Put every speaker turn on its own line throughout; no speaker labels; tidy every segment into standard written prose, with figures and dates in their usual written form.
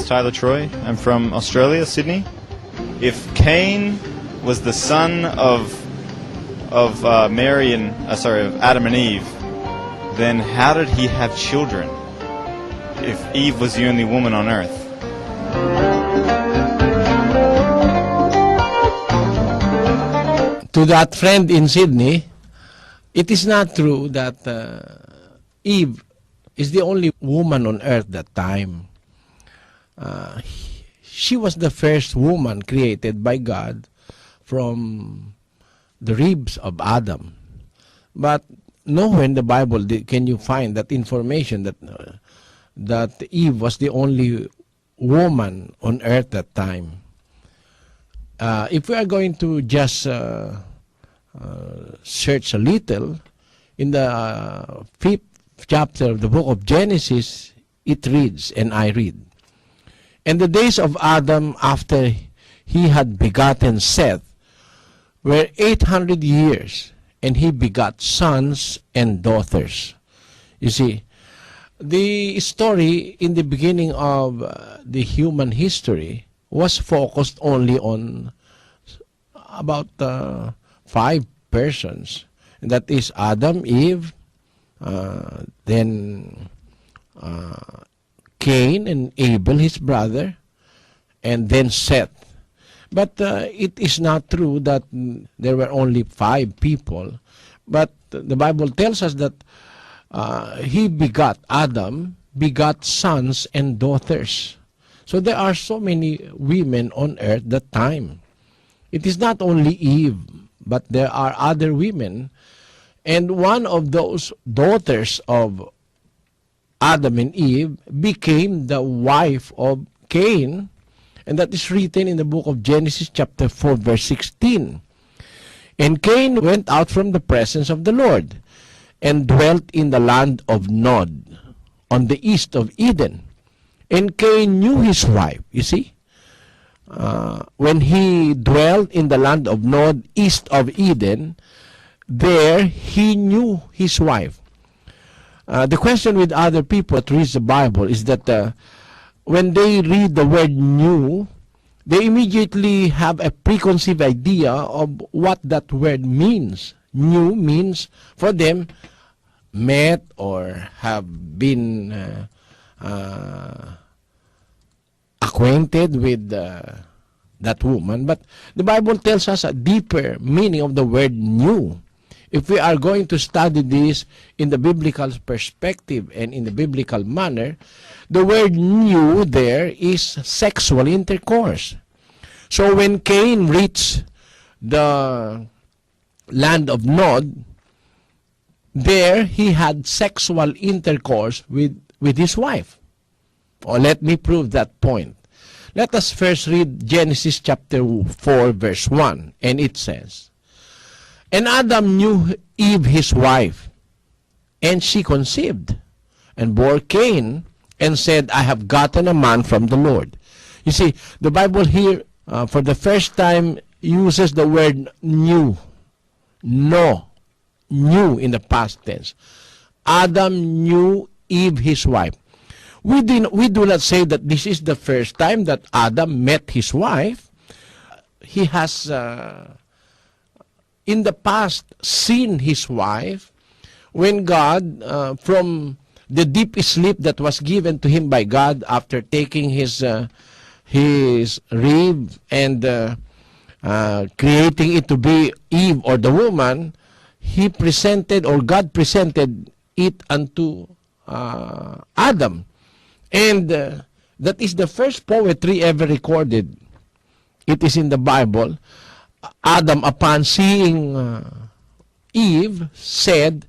is Tyler Troy. I'm from Australia, Sydney. If Cain was the son of Adam and Eve, then how did he have children if Eve was the only woman on earth?
To that friend in Sydney, it is not true that Eve is the only woman on earth that time. She was the first woman created by God from the ribs of Adam. But nowhere in the Bible can you find that information that Eve was the only woman on earth that time. If we are going to just search a little, in the 5th chapter of the book of Genesis, it reads, and I read, "And the days of Adam after he had begotten Seth were 800 years, and he begot sons and daughters." You see, the story in the beginning of the human history was focused only on about 5 persons. And that is Adam, Eve, then Cain and Abel, his brother, and then Seth. But it is not true that there were only 5 people. But the Bible tells us that he begot, Adam begot sons and daughters. So there are so many women on earth that time. It is not only Eve, but there are other women. And one of those daughters of Adam and Eve became the wife of Cain. And that is written in the book of Genesis chapter 4 verse 16. "And Cain went out from the presence of the Lord, and dwelt in the land of Nod, on the east of Eden. And Cain knew his wife." You see? When he dwelt in the land of Nod, east of Eden, there he knew his wife. The question with other people that read the Bible is that when they read the word "knew," they immediately have a preconceived idea of what that word means. Knew means for them met or have been acquainted with that woman. But the Bible tells us a deeper meaning of the word "knew." If we are going to study this in the biblical perspective and in the biblical manner, the word "knew" there is sexual intercourse. So when Cain reached the land of Nod, there he had sexual intercourse with his wife. Oh, let me prove that point. Let us first read Genesis chapter 4 verse 1, and it says, "And Adam knew Eve his wife, and she conceived, and bore Cain, and said, I have gotten a man from the Lord." You see, the Bible here, for the first time, uses the word "knew." No, knew in the past tense. Adam knew Eve his wife. We do not say that this is the first time that Adam met his wife. He has in the past seen his wife when God, from the deep sleep that was given to him by God after taking his rib and creating it to be Eve or the woman, he presented, or God presented it unto Adam. And that is the first poetry ever recorded. It is in the Bible. Adam, upon seeing Eve, said,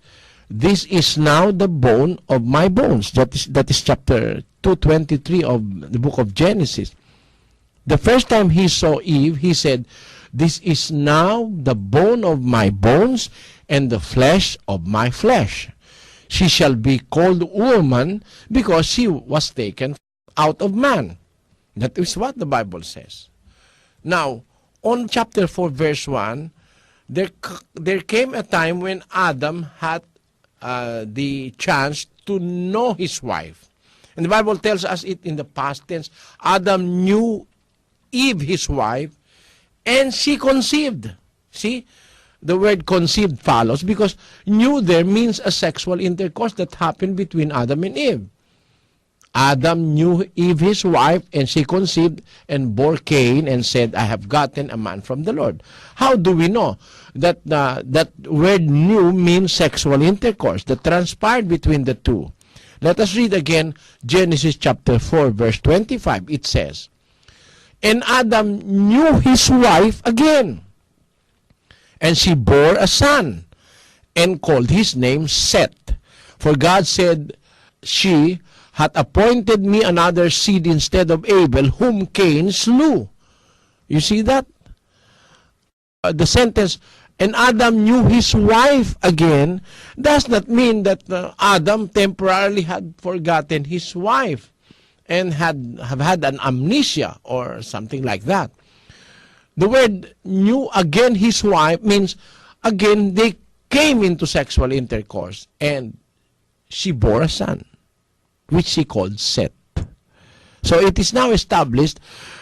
"This is now the bone of my bones." That is chapter 223 of the book of Genesis. The first time he saw Eve, he said, "This is now the bone of my bones and the flesh of my flesh. She shall be called woman because she was taken out of man." That is what the Bible says. Now, on chapter 4, verse 1, there came a time when Adam had the chance to know his wife. And the Bible tells us it in the past tense. Adam knew Eve, his wife, and she conceived. See? The word conceived follows because knew there means a sexual intercourse that happened between Adam and Eve. Adam knew Eve, his wife, and she conceived and bore Cain and said, I have gotten a man from the Lord. How do we know that that word knew means sexual intercourse that transpired between the two? Let us read again Genesis chapter 4, verse 25. It says, and Adam knew his wife again, and she bore a son, and called his name Seth. For God said, she hath appointed me another seed instead of Abel, whom Cain slew. You see that? The sentence, and Adam knew his wife again, does not mean that Adam temporarily had forgotten his wife and have had an amnesia or something like that. The word knew again his wife means again they came into sexual intercourse and she bore a son, which she called Seth. So it is now established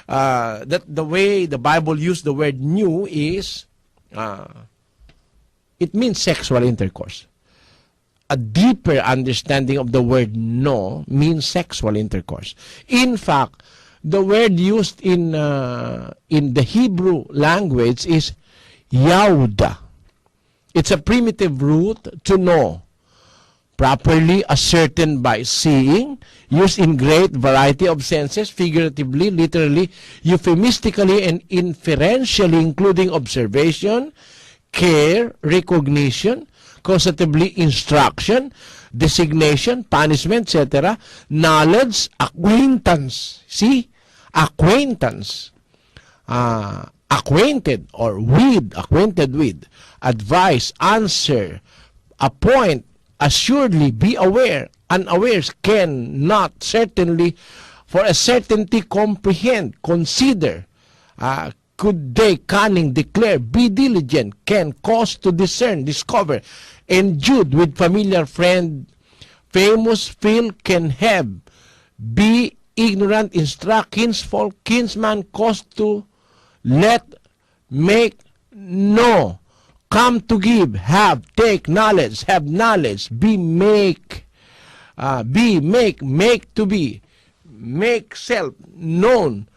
that the way the Bible used the word knew is, it means sexual intercourse. A deeper understanding of the word know means sexual intercourse. In fact, the word used in the Hebrew language is yauda. It's a primitive root to know, properly ascertained by seeing, used in great variety of senses, figuratively, literally, euphemistically, and inferentially, including observation, care, recognition, causatively, instruction, designation, punishment, etc., knowledge, acquaintance. See? Acquaintance. Acquainted or acquainted with, advise, answer, appoint, assuredly, be aware, unawares, can, not, certainly, for a certainty, comprehend, consider, could they, cunning, declare, be diligent, can, cause to discern, discover, endued with familiar friend, famous, feel, can have, be ignorant, instruct, kinsfolk, kinsman, cause to, let, make, know, come to give, have, take, knowledge, have knowledge, be, make, make to be, make self, known,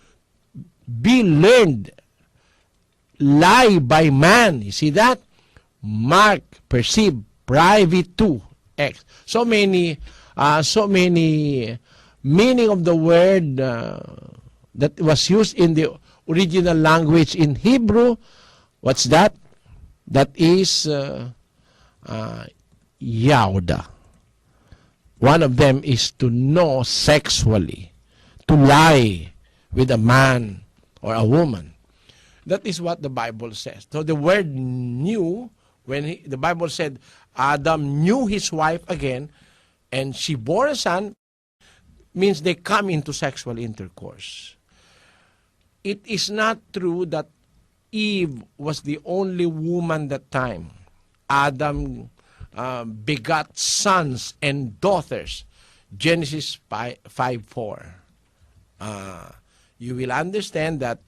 be learned, lie by man. You see that? Mark, perceive, private to, X. So many meaning of the word that was used in the original language in Hebrew. What's that? That is yauda. One of them is to know sexually, to lie with a man or a woman. That is what the Bible says. So the word knew, when the Bible said Adam knew his wife again and she bore a son, means they come into sexual intercourse. It is not true that Eve was the only woman that time. Adam begot sons and daughters. Genesis 5:4. You will understand that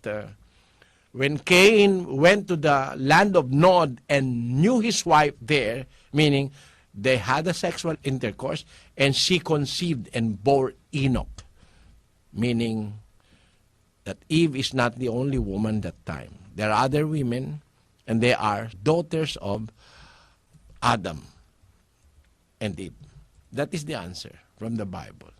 when Cain went to the land of Nod and knew his wife there, meaning they had a sexual intercourse, and she conceived and bore Enoch, meaning that Eve is not the only woman that time. There are other women, and they are daughters of Adam and Eve. That is the answer from the Bible.